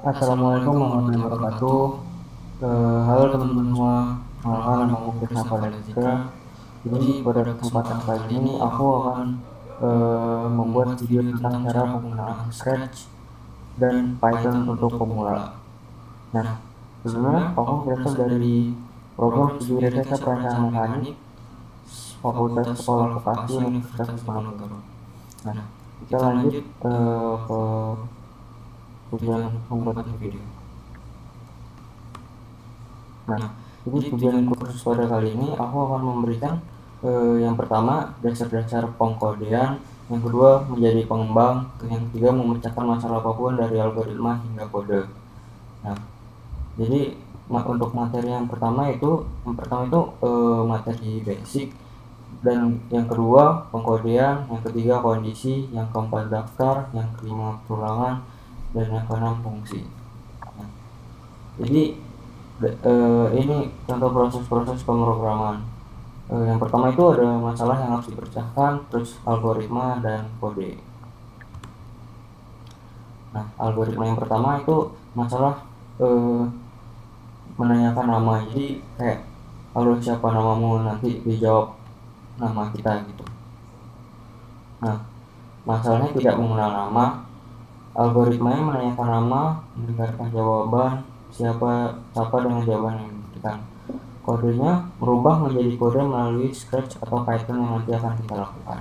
Assalamualaikum warahmatullahi wabarakatuh. Halo teman-teman semua, perkenalkan nama aku Krisna Citra. Jadi pada kesempatan kali ini aku akan membuat video tentang cara penggunaan Scratch dan Python untuk pemula. Nah, sebelumnya aku berasal dari program studi rekayasa perancangan mekanik Fakultas Sekolah Vokasi Universitas Diponegoro. Nah, kita lanjut ke tujuan membuat video. Nah, jadi tujuan kursus pada kali ini aku akan memberikan yang pertama dasar-dasar pengkodean, yang kedua menjadi pengembang, yang ketiga memecahkan masalah apapun dari algoritma hingga kode. Nah, jadi untuk materi yang pertama itu materi basic, dan yang kedua pengkodean, yang ketiga kondisi, yang keempat daftar, yang kelima perulangan, dan yang keenam fungsi. Nah, jadi ini contoh proses-proses pemrograman. Yang pertama itu ada masalah yang harus dipecahkan, terus algoritma dan kode. Nah, algoritma yang pertama itu masalah menanyakan nama. Jadi kayak halo siapa namamu, nanti dijawab nama kita gitu. Nah, masalahnya tidak mengenal nama. Algoritmanya menanyakan nama, mendengarkan jawaban siapa dengan jawaban yang diberikan. Kodenya merubah menjadi kode melalui Scratch atau Python yang nanti akan kita lakukan.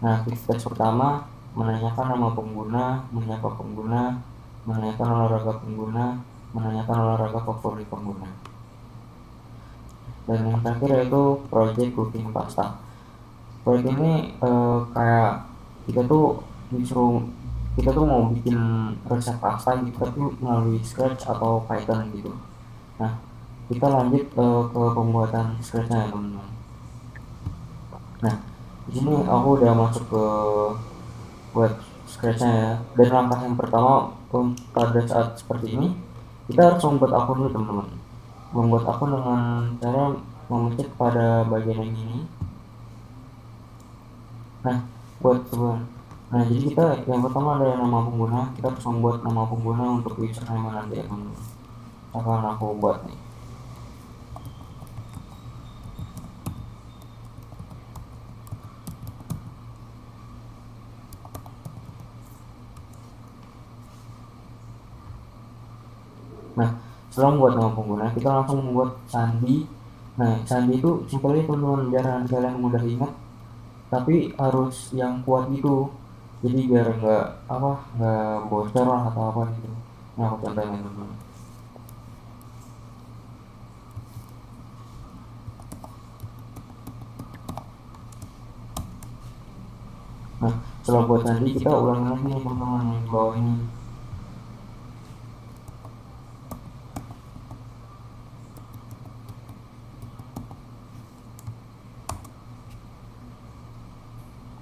Nah, aktivitas pertama menanyakan nama pengguna, menyapa pengguna, menanyakan olahraga pengguna, menanyakan olahraga favorit pengguna. Dan yang terakhir yaitu project cooking pasta. Proyek ini kayak kita tuh mau bikin resep pasta gitu, tapi melalui Scratch atau Python gitu. Nah, kita lanjut ke pembuatan Scratch-nya ya teman-teman. Nah, di sini aku udah masuk ke web Scratch-nya ya. Dan langkah yang pertama pada saat seperti ini, kita harus membuat akun dulu teman-teman. Membuat akun dengan cara memencet pada bagian yang ini. Nah, jadi kita yang pertama ada nama pengguna. Kita harus membuat nama pengguna untuk username nanti ya teman-teman. Akan aku buat nih. Nah, setelah membuat nama pengguna, kita langsung membuat sandi. Nah, sandi itu simpelnya teman-teman, biar kalian mudah ingat, tapi harus yang kuat gitu. Jadi biar nggak bocor lah atau apa gitu. Nah, aku contohin ya teman-teman. Nah, setelah buat sandi, kita ulangi lagi nih teman-teman yang di bawah ini.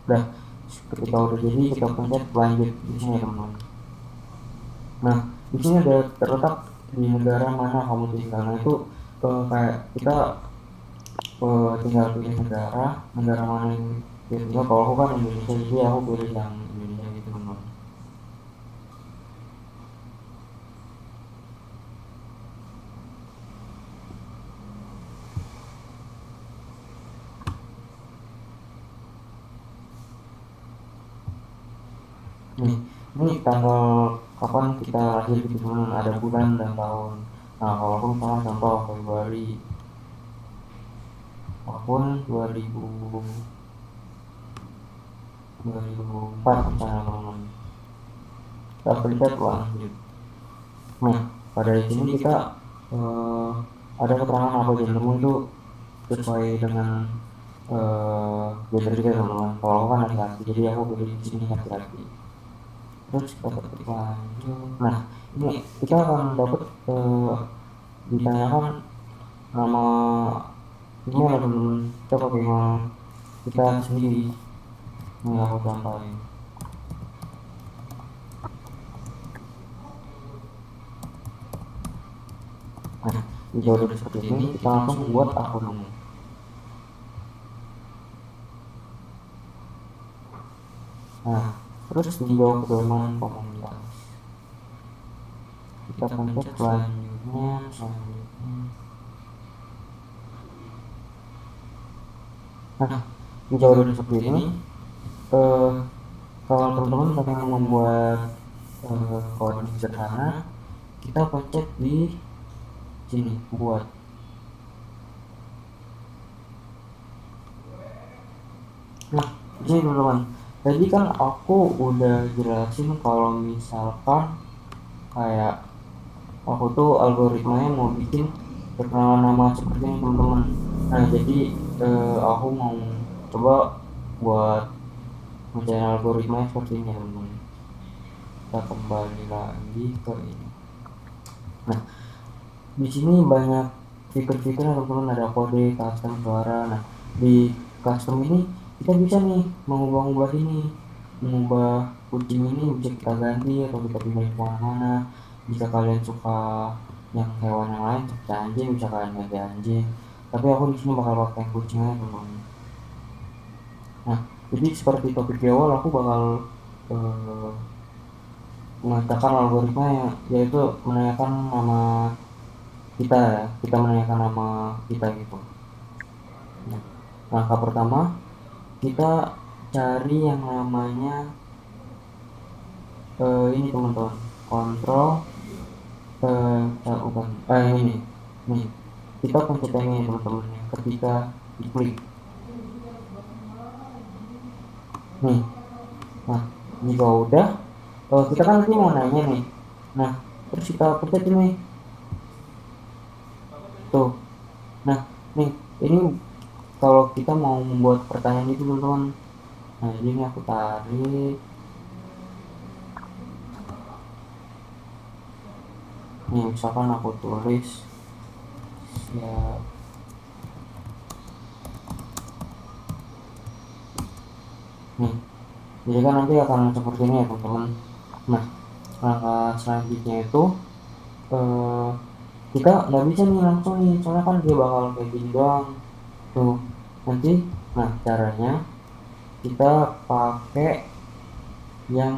Nah, ketika udah jadi, kita pencet lanjut di sini ya teman-teman. Nah, di sini ada terletak di negara mana kamu tinggal. Nah, itu kayak kita tinggal pilih negara mana yang kita tinggal. Kalau aku kan Indonesia, jadi aku pilih yang Indonesia gitu teman-teman. Ini tanggal kapan kita lahir gitu teman, ada bulan dan tahun. Nah, kalau aku misalnya contoh Februari tahun 2004 misalnya teman-teman. Kita pencet lanjut. Nah, pada di sini kita ada keterangan apa gendermu itu sesuai dengan gender kita teman-teman. Kalau aku kan laki-laki, jadi aku pilih di sini laki-laki. Terus kita ketik lanjut. Nah, ini kita akan dapat ditanyakan nama email teman-teman. Kita pakai email kita sendiri. Ini aku contohin. Nah, jika udah seperti ini, kita langsung buat akun. Nah, terus tinjau kedalaman komunitas. kita pencet selanjutnya. Nah, jika udah seperti ini, kalau teman-teman pengen membuat coding sederhana, kita pencet di sini buat. Nah, di sini teman-teman, tadi kan aku udah jelasin kalau misalkan kayak aku tuh algoritmanya mau bikin perkenalan nama seperti ini teman-teman. Nah, jadi aku mau coba buat mencari algoritmanya seperti ini teman-teman. Kita kembali lagi ke ini. Nah, di sini banyak fitur-fitur teman-teman, ada kode, custom, suara. Nah, di custom ini kita bisa nih mengubah-ubah ini, mengubah kucing ini bisa kita ganti atau kita pindah kemana-mana. Jika kalian suka yang hewan yang lain seperti anjing, bisa kalian ganti anjing. Tapi aku di sini bakal pakai kucing aja teman-teman. Nah, jadi seperti topik di awal, aku bakal mengatakan algoritma yaitu menanyakan nama kita ya, kita menanyakan nama kita gitu. Nah, langkah pertama kita cari yang namanya ini teman-teman, kontrol bukan ini nih, kita pencet yang ini teman-teman. Ketika diklik nih, nah jika udah kita kan nanti mau nanya nih, nah terus kita pencet ini tuh. Nah nih, ini kalau kita mau membuat pertanyaan itu teman-teman. Nah ini aku tarik nih, misalkan aku tulis siap. Nih, jadi kan nanti akan seperti ini ya teman-teman. Nah, langkah selanjutnya itu kita nggak bisa nih langsung nih, soalnya kan dia bakal kayak gini doang tuh nanti. Nah, caranya kita pakai yang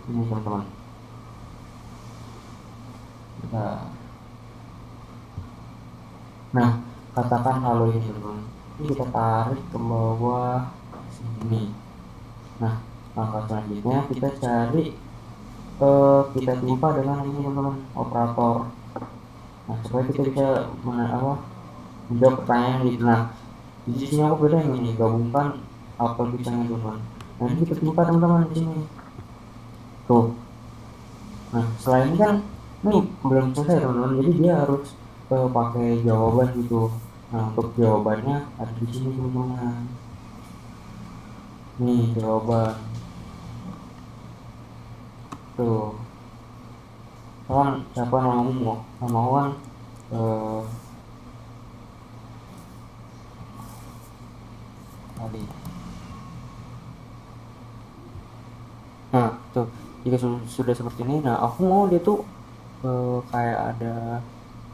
ini teman-teman. Nah, katakan halo ini teman-teman, ini kita tarik ke bawah sini. Nah, langkah selanjutnya kita cari kita timpa dengan ini teman-teman, operator. Nah, supaya kita bisa menjawab pertanyaan gitu. Nah, di sini aku beda yang ini, gabungkan apel pisangnya teman-teman. Nah, ini kita timpa teman-teman di sini tuh. Nah, setelah ini kan ini belum selesai teman-teman, jadi dia harus pakai jawaban gitu. Nah, untuk jawabannya ada di sini teman-teman. Nih jawaban tuh. Kan siapa namamu? Namamu kan tadi. Nah tuh, jika sudah seperti ini, nah aku mau dia tuh kayak ada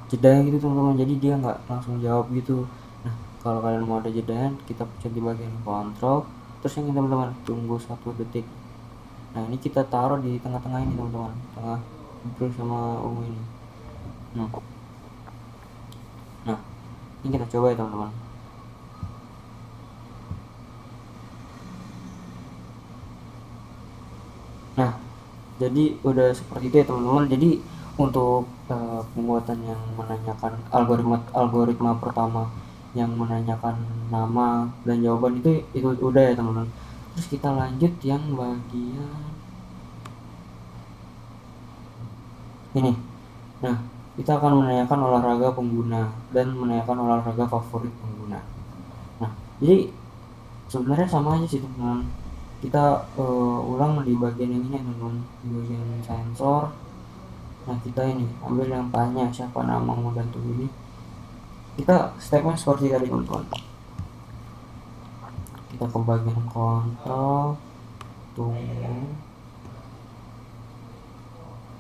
jeda gitu teman-teman, jadi dia nggak langsung jawab gitu. Nah, kalau kalian mau ada jeda, kita pencet di bagian kontrol, terus yang ini teman-teman, tunggu 1 detik. Nah, ini kita taruh di tengah-tengah ini teman-teman, tengah terus sama ungu ini. Nah, ini kita coba ya teman-teman. Nah, jadi udah seperti itu ya teman-teman. Jadi untuk pembuatan yang menanyakan algoritma pertama yang menanyakan nama dan jawaban itu udah ya teman-teman. Terus kita lanjut yang bagian ini. Nah, kita akan menanyakan olahraga pengguna dan menanyakan olahraga favorit pengguna. Nah, jadi sebenarnya sama aja sih teman-teman. Kita ulang di bagian ini ya teman-teman, di bagian sensor. Nah, kita ini ambil yang tanya siapa namamu dan tuh ini. Kita stepnya seperti tadi teman-teman. Kita ke bagian kontrol, tunggu,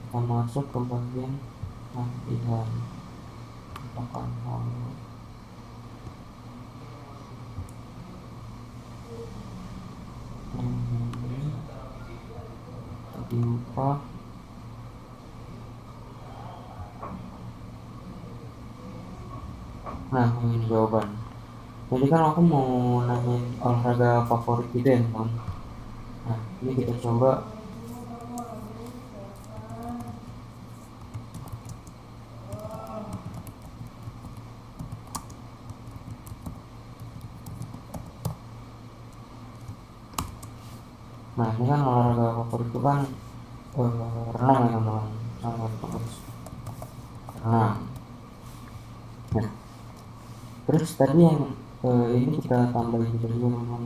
kita masuk ke bagian tampilan, tekan halo. Timpa Nah, yang ini jawaban. Jadi kan aku mau nanya olahraga favorit gitu ya teman. Nah, ini kita coba. Nah, ini kan olahraga favorit itu kan renang ya teman-teman. Nah, terus renang. Nah, terus tadi yang ini kita tambahin juga teman-teman.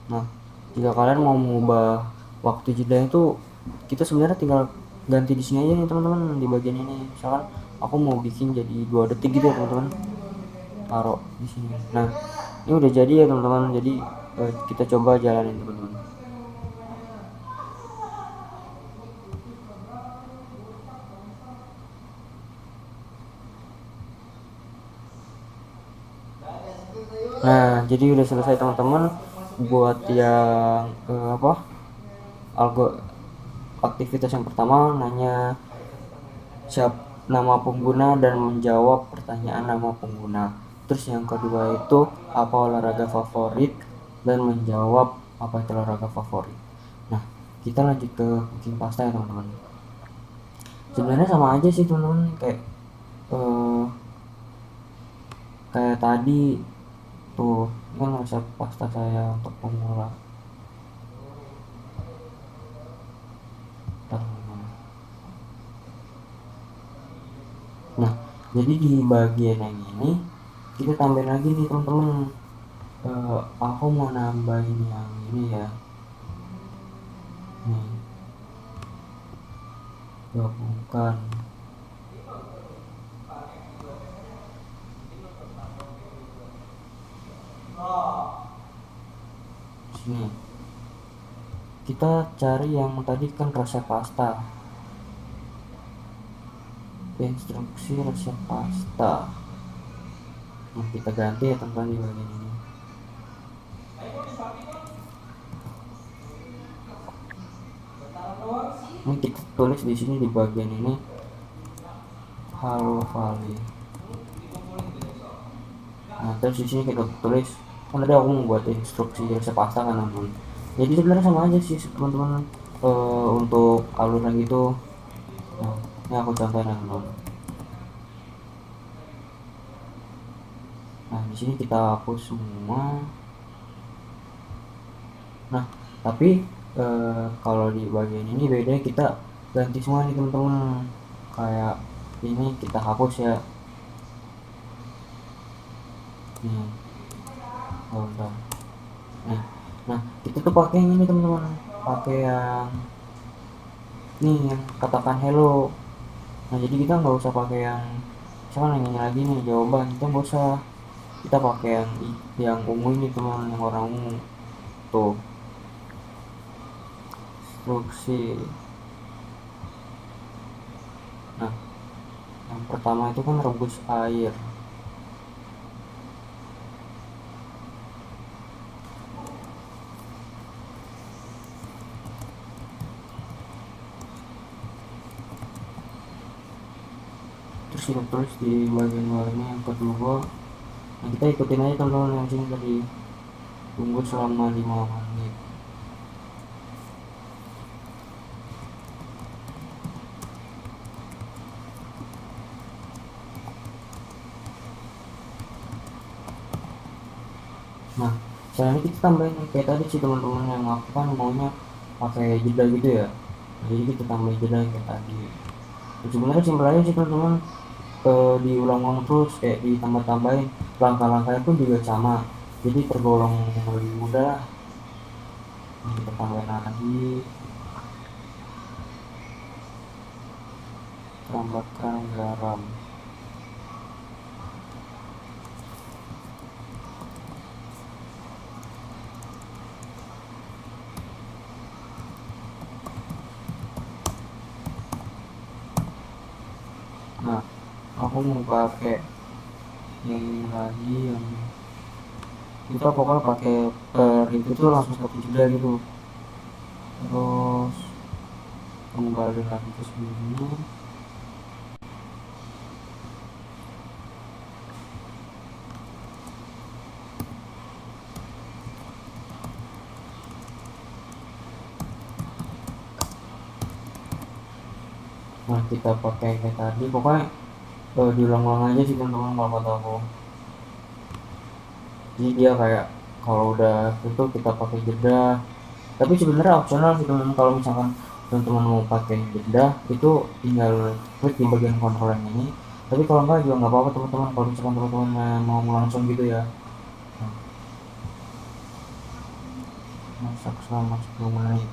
Nah, jika kalian mau mengubah waktu jeda itu, kita sebenarnya tinggal ganti di sini aja nih teman-teman, di bagian ini. Misalkan aku mau bikin jadi 2 detik gitu ya teman-teman, taruh di sini. Nah, ini udah jadi ya teman-teman. Jadi kita coba jalanin teman-teman. Nah, jadi udah selesai teman-teman. Buat yang algo aktivitas yang pertama, nanya nama pengguna dan menjawab pertanyaan nama pengguna. Terus yang kedua itu apa olahraga favorit dan menjawab apa itu olahraga favorit. Nah, kita lanjut ke cooking pasta ya teman-teman. Sebenarnya sama aja sih teman-teman, eh, kayak tadi tuh. Ini kan resep pasta saya untuk pemula. Nah, jadi di bagian yang ini kita tambahin lagi nih teman-teman. Aku mau nambahin yang ini ya. Nih, gabungkan. Sini. Kita cari yang tadi kan resep pasta. Instruksi resep pasta. Nah, kita ganti ya teman-teman di bagian ini. Ini kita tulis di sini di bagian ini, Halo Vali. Nah, terus di sini kita tulis, kan tadi aku membuat instruksi resep pasta kan teman-teman. Jadi sebenarnya sama aja sih teman-teman, untuk aluran gitu. Nah, ini aku contohin teman-teman. Nah, di sini kita hapus semua. Nah, tapi kalau di bagian ini beda, kita ganti semua nih teman-teman. Kayak ini kita hapus ya. Nih, oh, bentar. Nih, nah kita tuh pakai yang ini teman-teman. Pakai yang nih yang katakan hello. Nah, jadi kita nggak usah pakai yang misalkan yang ini lagi nih jawaban, kita nggak usah. Kita pakai yang ungu ini teman, yang warna ungu tuh, instruksi. Nah, yang pertama itu kan rebus air. Terus kita tulis di bagian bawahnya yang kedua. Nah, kita ikutin aja teman-teman yang sini tadi, tunggu selama 5 menit. Nah, selanjutnya kita tambahin kayak tadi sih teman-teman, yang aku kan maunya pakai jeda gitu ya. Nah, jadi kita tambahin jeda yang kayak tadi. Nah, sebenarnya simpel aja sih teman-teman, diulang-ulang terus, kayak ditambah-tambahin. Langkah-langkahnya pun juga sama, jadi tergolong lebih mudah. Nah, kita tambahin lagi, tambahkan garam. Nah, aku mau pakai yang ini lagi, yang kita pokoknya pakai per itu tuh langsung 1 jeda gitu. Terus kembali lagi ke sini. Nah, kita pakai kayak tadi, pokoknya diulang-ulang aja sih teman-teman kalau kata aku. Jadi dia kayak kalau udah itu kita pakai jeda, tapi sebenarnya opsional sih teman-teman. Kalau misalkan teman-teman mau pakai jeda itu tinggal klik di bagian kontrol yang ini, tapi kalau enggak juga nggak apa-apa teman-teman, kalau misalkan teman-teman mau langsung gitu ya. Nah, masak selama 10 menit.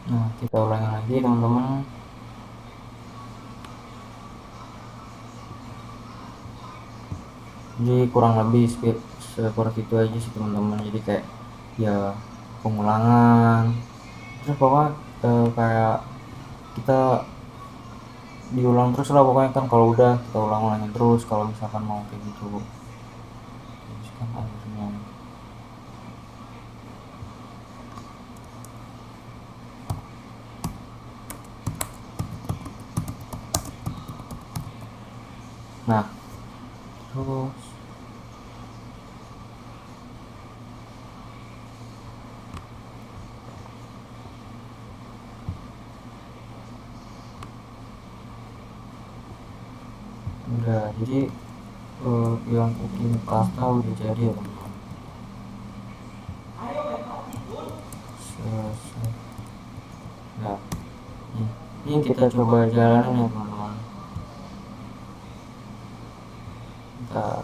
Nah, kita ulangi lagi teman-teman. Jadi kurang lebih seperti itu aja sih teman-teman. Jadi kayak ya pengulangan, terus pokoknya kayak kita diulang terus lah pokoknya kan. Kalau udah kita ulang-ulangin terus kalau misalkan mau kayak gitu. Terus kan akhirnya nah terus udah, jadi yang cooking pasta udah jadi ya teman-teman. Selesai. Nah, ini kita coba jalanin ya teman-teman. Bentar,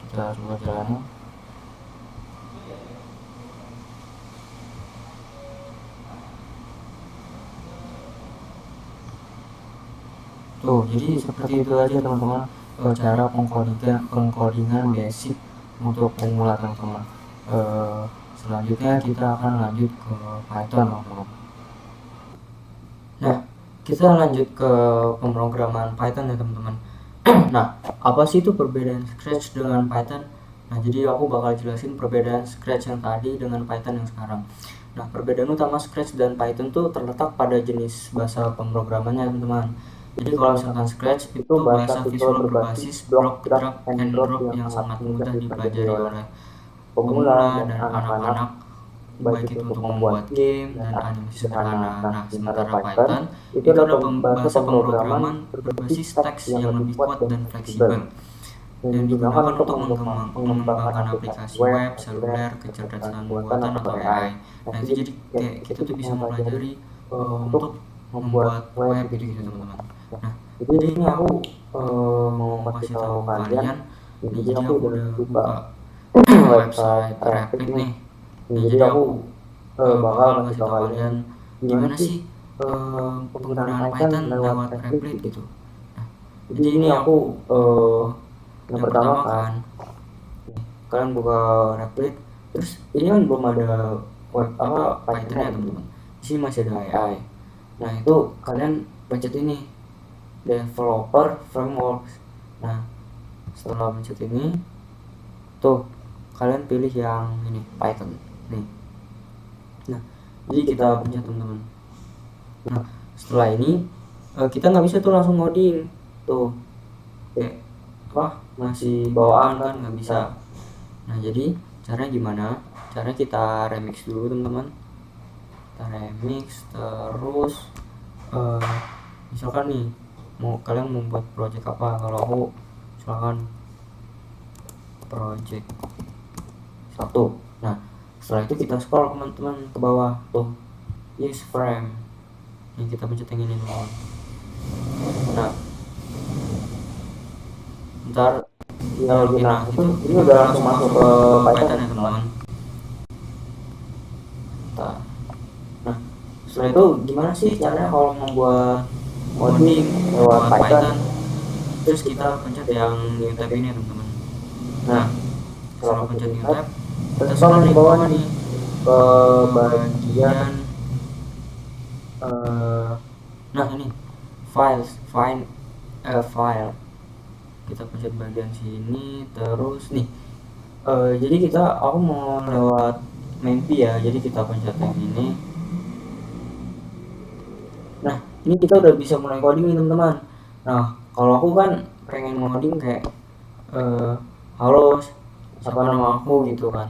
kita coba jalanin. Tuh, jadi seperti itu aja teman-teman, cara pengkodingan basic untuk pemula teman-teman. Selanjutnya kita akan lanjut ke Python teman-teman. Nah, kita lanjut ke pemrograman Python ya teman-teman. Nah, apa sih itu perbedaan Scratch dengan Python? Nah, jadi aku bakal jelasin perbedaan Scratch yang tadi dengan Python yang sekarang. Nah, perbedaan utama Scratch dan Python tuh terletak pada jenis bahasa pemrogramannya teman-teman. Jadi kalau misalkan Scratch itu bahasa visual berbasis block drag and drop yang sangat mudah dipelajari oleh pemula dan anak-anak, baik itu untuk membuat game dan animasi sederhana. Nah, sementara Python itu adalah bahasa pemrograman berbasis teks yang lebih kuat dan fleksibel dan digunakan untuk mengembangkan aplikasi web, seluler, kecerdasan buatan atau AI. Nah, itu jadi kayak kita tuh bisa mempelajari untuk membuat web gitu teman-teman. Nah, jadi ini aku mau kasih tahu kalian. Nih, jadi aku udah buka website Replit nih. Nih, jadi aku bakal kasih tahu kalian gimana sih penggunaan Python lewat Replit gitu. Nah, jadi ini aku yang pertama kan kalian buka Replit, terus ini kan belum ada Python ya teman-teman. Di sini masih ada AI. Nah, itu kalian pencet ini developer frameworks. Nah, setelah pencet ini tuh kalian pilih yang ini Python nih. Nah, jadi kita pencet teman-teman. Nah, setelah ini kita nggak bisa tuh langsung ngoding tuh, kayak masih bawaan kan, nggak bisa. Nah, jadi caranya gimana? Caranya kita remix dulu teman-teman. Kita remix terus misalkan nih kalian mau buat project apa. Kalau aku misalkan project 1. Nah, setelah itu kita scroll teman-teman ke bawah tuh use frame. Ini kita pencet yang ini teman-teman. Nah, ntar nah itu ini udah langsung masuk ke Python ya teman-teman. Nah, setelah itu gimana sih caranya kalau membuat ngoding lewat Python, terus kita pencet yang new tab ini teman-teman. Nah, setelah pencet new tab, kita scroll di bawah nih ke bagian nah ini file. Kita pencet bagian sini, terus nih jadi aku mau lewat mempi ya, jadi kita pencet yang ini. Nah, ini kita udah bisa mulai coding nih teman-teman. Nah, kalau aku kan pengen ngoding kayak halo, siapa nama aku gitu kan.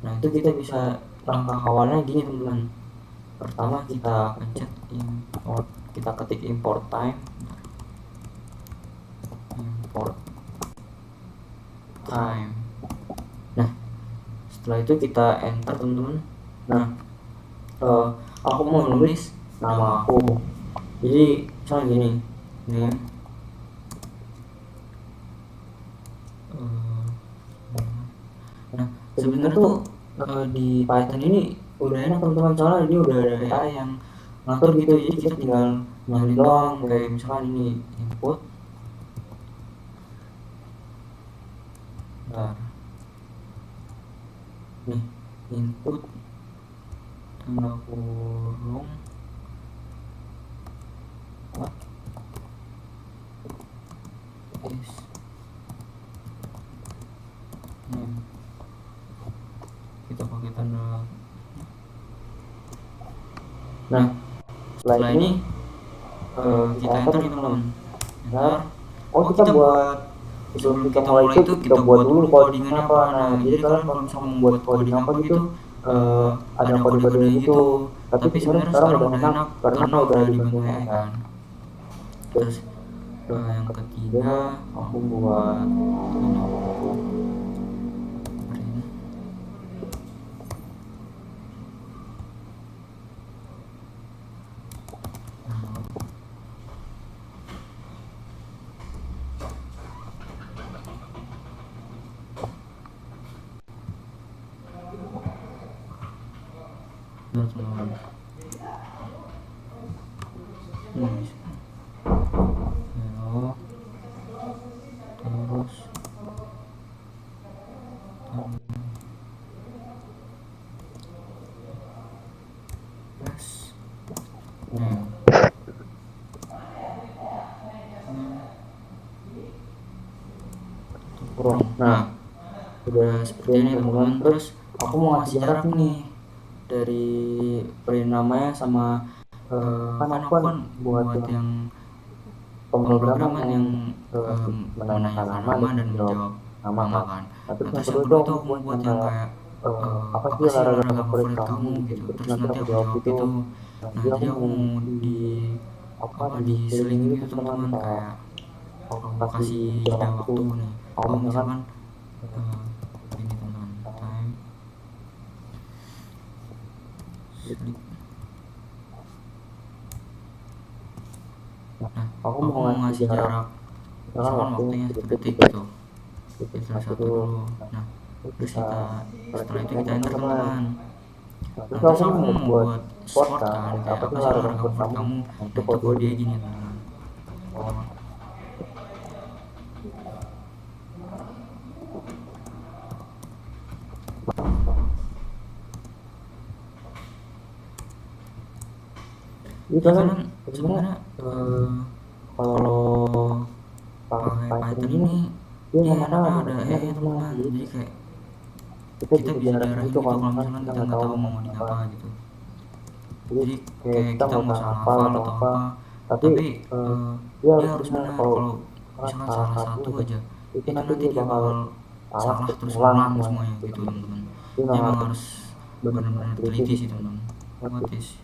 Nah, itu kita bisa langkah awalnya gini teman-teman. Pertama kita pencet import, kita ketik import time. Nah, setelah itu kita enter teman-teman. Nah, aku mau nulis nama aku, jadi misalnya gini, name, nah sebenarnya tuh di Python ini udah enak teman-teman, soalnya ini udah ada AI yang ngatur gitu, jadi kita tinggal nyalin doang. Kayak misalkan ini input, nih input tanda kurung what is name, kita pakai tanda. Nah, setelah ini kita enter nih teman-teman, enter. Kita buat, sebelum kita mulai itu kita buat dulu codingan apa. Nah, jadi kalian kalau misalnya membuat coding apa gitu, ada kode-kode gitu, tapi sebenarnya sekarang udah enak karena udah dibantu AI kan. Terus yang ketiga aku buat ini. Nah, udah seperti ini teman-teman. Terus aku mau ngasih jarak nih dari print namanya sama kan aku kan buat yang pemrograman yang menanyakan nama dan menjawab nama kan. Nah, terus yang kedua itu aku mau buat yang kayak apa sih olahraga favorit kamu gitu, terus nanti aku jawab itu. Nah, jadi aku mau diselingin gitu teman-teman, kayak aku kasih jeda waktu nih. Kalau misalkan ini teman-teman, time sleep. Nah, aku mau ngasih jarak, misalkan waktunya 1 detik gitu, kita satu dulu. Nah, terus setelah itu kita enter teman-teman. Nah, terus aku mau buat sport kan, kayak apa sih olahraga favorit kamu. Nah, itu kode gini teman-teman. Itu kan sebenarnya kalau pakai Python ini ya enaknya ada AI teman-teman, jadi kayak kita bisa jarahin gitu kalau misalkan kita nggak tahu mau ngoding apa gitu. Jadi kayak kita mau salah hafal atau apa, tapi dia harus benar. Kalau misalkan salah satu aja, itu nanti dia bakal salah terus ulang semuanya gitu teman-teman. Jadi memang harus benar-benar teliti sih teman-teman. What is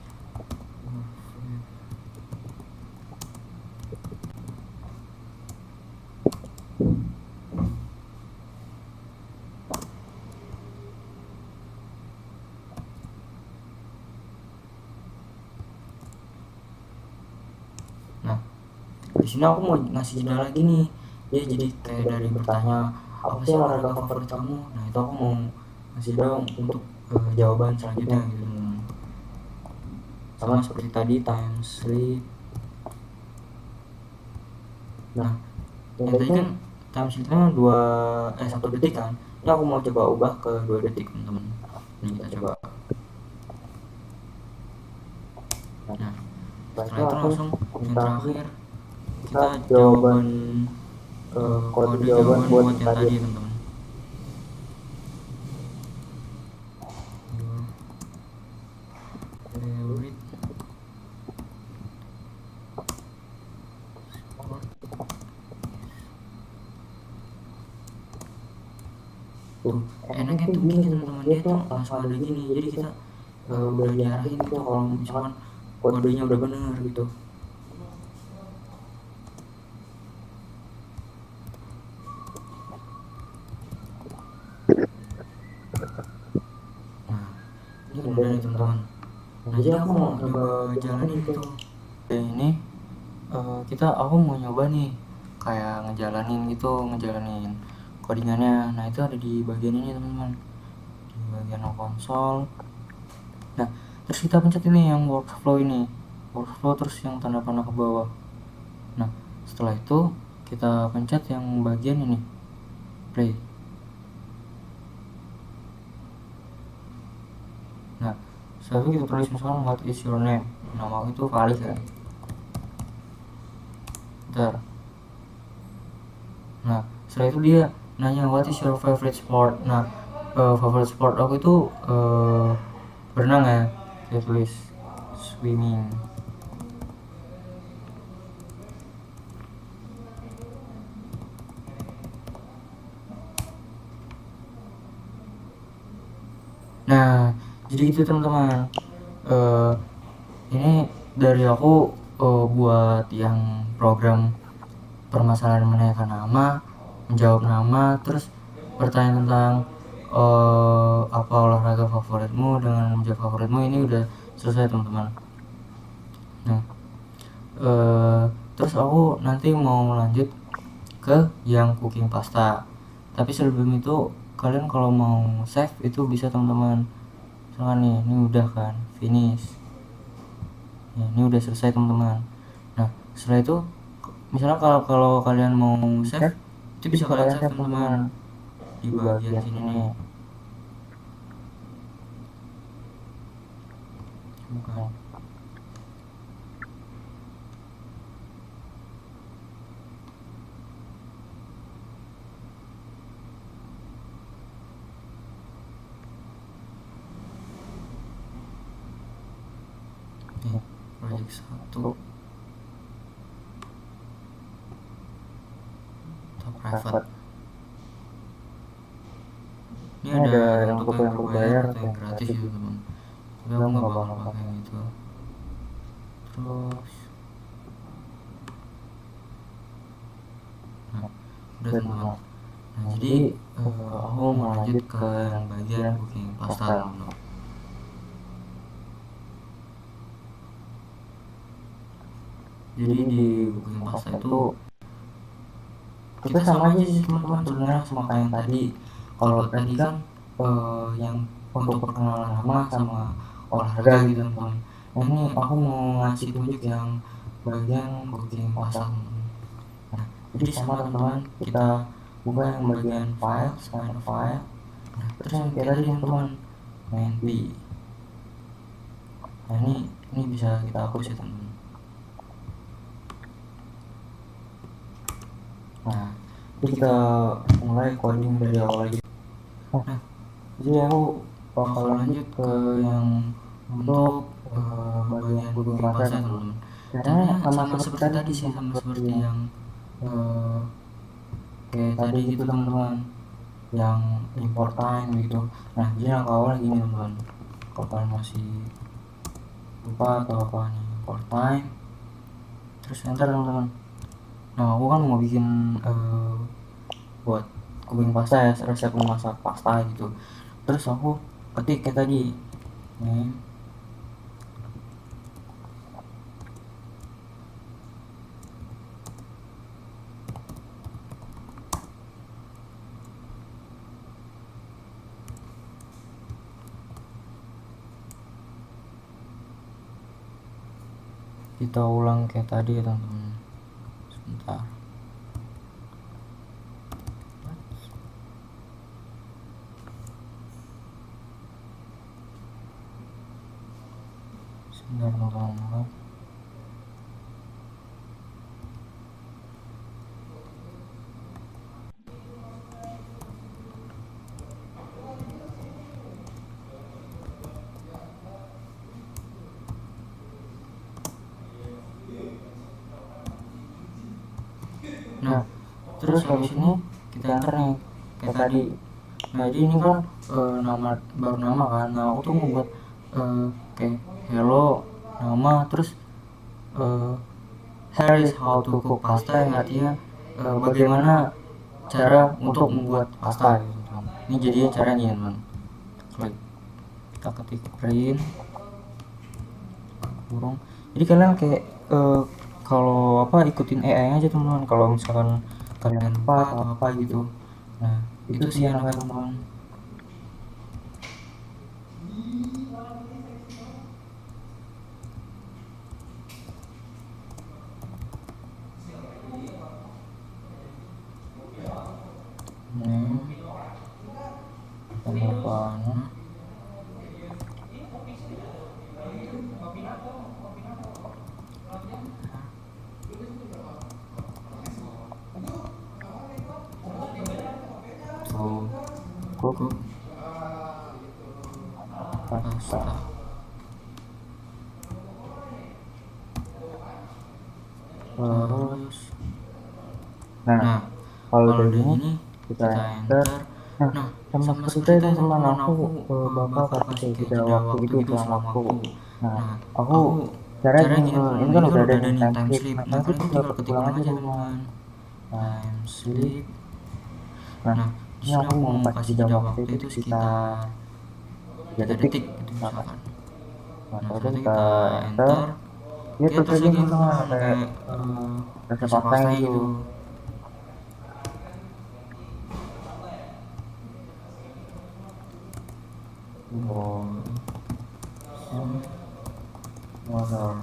di sini aku mau ngasih jeda lagi nih. Dia jadi kayak dari bertanya apa sih olahraga favorit kamu. Nah, itu aku mau ngasih jeda untuk jawaban selanjutnya gitu. Sama seperti tadi, time sleep, Nah, yang tadi kan time shiftnya 1 detik kan. Ini aku mau coba ubah ke 2 detik teman-teman. Ini kita coba. Nah, setelah itu langsung yang terakhir kita jawaban kode jawaban buat yang tadi teman-teman. Tuh, enaknya tuh gini teman-teman, dia tuh langsung ada gini, jadi kita udah diarahin gitu kalau misalkan kodenya udah bener gitu. Nah, ini kan udah nih teman-teman. Nah, jadi aku mau coba jalanin gitu. Ini aku mau nyoba nih kayak ngejalanin codingannya. Nah, itu ada di bagian ini teman-teman, di bagian konsol. Nah, terus kita pencet ini yang workflow terus yang tanda panah ke bawah. Nah, setelah itu kita pencet yang bagian ini play. Nah, setelah itu kita tulis misalkan what is your name, nama itu Faris ya. Bentar. Nah, setelah itu dia nanya what is your favorite sport. Nah, favorite sport aku itu berenang ya. Saya tulis swimming. Nah, jadi gitu teman-teman. Ini dari aku buat yang program permasalahan menanyakan nama, menjawab nama, terus pertanyaan tentang apa olahraga favoritmu dengan menjawab favoritmu, ini udah selesai teman-teman. Nah, terus aku nanti mau lanjut ke yang cooking pasta. Tapi sebelum itu kalian kalau mau save itu bisa teman-teman. Misalkan nih, ini udah kan finish. Ya, ini udah selesai teman-teman. Nah, setelah itu misalnya kalau kalian mau save itu bisa kalian save teman-teman di bagian sini nih. Bukan. Nih, project 1 atau private. Ini ada yang untuk yang berbayar atau yang gratis gitu teman. Tapi aku nggak bakal pakai yang itu. Terus, nah, udah teman-teman. Nah, jadi aku mau lanjut ke yang bagian cooking pasta teman-teman. Jadi di cooking pasta itu kita sama aja sih teman-teman sebenarnya sama kayak yang tadi. Kalau tadi kan yang untuk perkenalan nama sama olahraga gitu teman-teman. Nah, ini aku mau ngasih tunjuk yang bagian cooking pasta teman-teman. Nah, jadi sama teman-teman, kita buka yang bagian file, scan file. Nah, terus yang kayak tadi teman-teman, main P. Nah, ini bisa kita hapus ya teman-teman. Nah, jadi kita mulai coding dari awal lagi. Nah, jadi aku bakal lanjut ke yang untuk bagian cooking pasta teman-teman. Caranya sama seperti tadi sih, sama seperti yang kayak tadi gitu teman-teman, yang import time gitu. Nah, jadi yang awal gini teman-teman, kalau kalian masih lupa atau apa nih, import time terus enter teman-teman. Nah, aku kan mau bikin buat cooking pasta ya, resep memasak pasta gitu. Terus aku ketik kayak tadi nih, kita ulang kayak tadi ya teman-teman. Sebentar. Sebentar teman-teman. Nah, terus habis ini kita enter nih kayak tadi. Nah, jadi ini kan nama baru nama kan. Nah, aku tuh membuat kayak hello nama, terus here is how to cook pasta, yang artinya bagaimana cara untuk membuat pasta gitu teman. Ini jadinya caranya teman. Klik, kita ketik print burung. Jadi kalian kayak kalau apa ikutin AI aja teman-teman. Kalau misalkan kalian lupa atau apa gitu, nah itu sih enaknya teman-teman. Ini penerapan tuh cook pasta. Terus nah kalau udah gini kita enter. Nah, sama seperti itu teman, aku bakal kasih jeda waktu itu selama waktu. Nah, aku cara gini teman, ini kan udah ada nih time sleep. Nah, kalian tuh tinggal ketik ulang aja teman, time sleep. Nah, ini aku mau kasih jeda waktu itu sekitar 3 detik gitu misalkan. Nah, setelah itu kita enter. Ya terus aja teman-teman kayak resep pasta gitu. Water.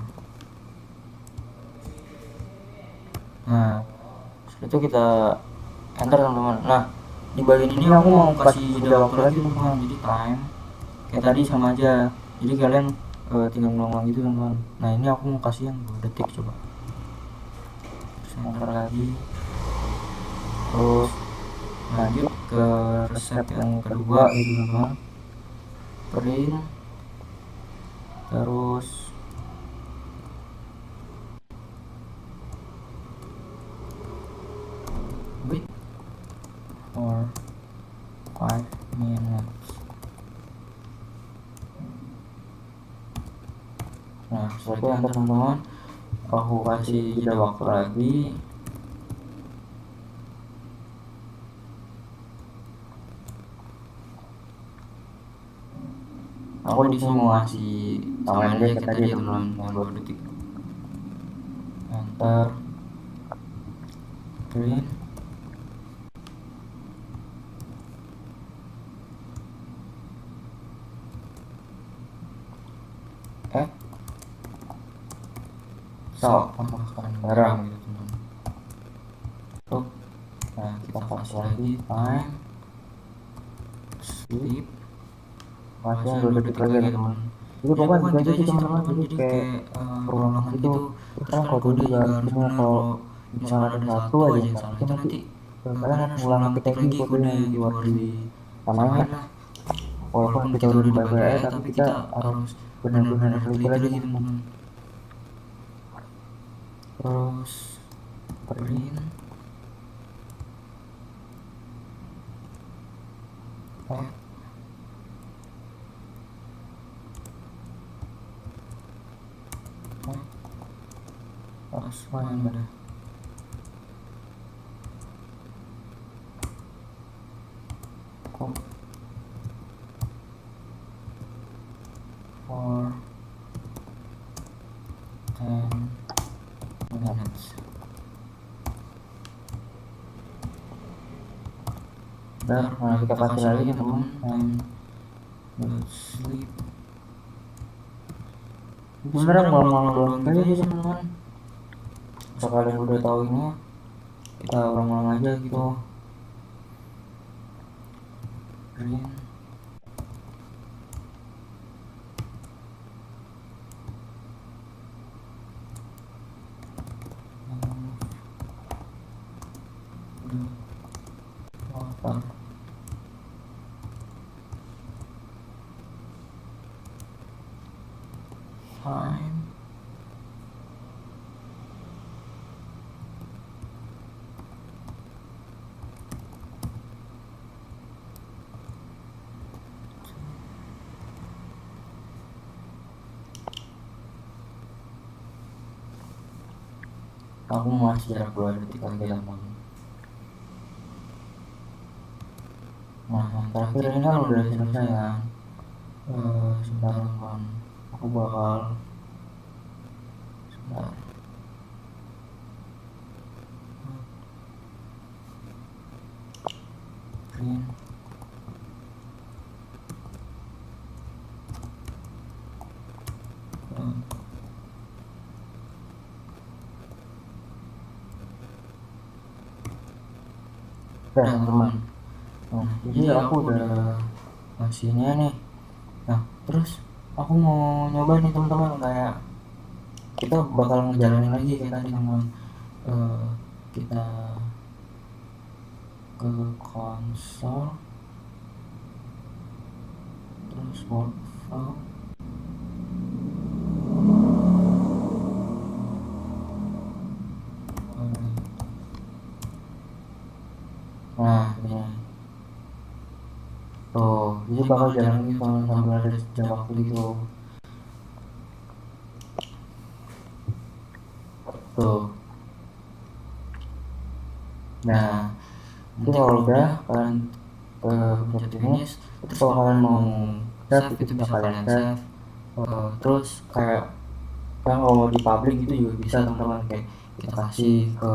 Nah, setelah itu kita enter teman-teman. Nah, di bagian ini aku mau kasih jeda waktu lagi teman-teman. Jadi time kayak tadi sama aja. Jadi kalian tinggal ngulang gitu teman-teman. Nah, ini aku mau kasih yang 2 detik coba. Terus enter lagi. Terus lanjut ke resep yang kedua gitu teman-teman. Print. Terus wait for 5 minutes. Nah, setelah itu enter teman-teman, aku kasih jeda waktu lagi. Aku di sini mau ngasih tambahin aja kita aja teman-teman yang 2 detik. Enter. Print. So, tambahkan garam gitu teman. Tuh. Nah, kita kasih lagi time sleep. Kasih yang 2 detik lagi teman. Jadi pokoknya gitu aja sih teman-teman. Jadi kayak perulangan gitu. Terus kan kode juga harus benar. Kalau misalkan ada satu aja yang salah itu nanti kalian harus ulang ketik lagi kodenya gitu, harus ditamain lah. Walaupun kita udah dibaca AI, tapi kita harus benar-benar teliti lagi teman-teman. Terus print. Mana udah. For 10 minutes. Nah, kita kasih lagi teman-teman. Sleep. Sebenarnya ngulang-ngulang doang gitu aja teman-teman. Kalau kalian udah tahu ini, kita ulang-ulang aja gitu. Green. time. Aku masih jarak 2 detik lagi teman. Nah, yang terakhir ini kan udah selesai kan. Sebentar teman, aku bakal sebentar. Print. Oke teman-teman, nah jadi aku udah ngasihnya nih. Nah terus aku mau nyoba nih teman-teman, kayak kita bakal ngejalanin lagi kayak tadi teman. Kita ke konsol, terus workflow, nah ini tuh, jadi bakal jalan gitu teman, sambil ada jam waktu gitu tuh. Nah nanti kalau udah kalian pencet finish, terus kalau kalian mau save itu bisa kalian save. Terus kayak kan kalau di public gitu juga bisa teman-teman, kayak kita kasih ke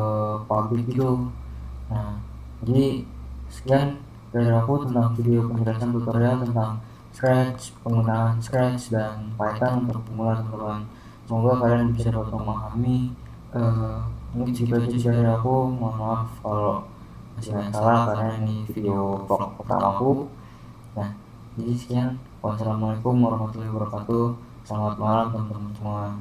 public gitu. Nah jadi sekian dari aku tentang video penjelasan tutorial tentang Scratch, penggunaan Scratch dan Python untuk pemula teman-teman. Semoga kalian bisa dapat memahami. Mungkin segitu aja sih dari aku. Mohon maaf kalau masih banyak salah karena ini video vlog pertama aku. Nah jadi sekian, wassalamualaikum warahmatullahi wabarakatuh. Selamat malam teman-teman semua.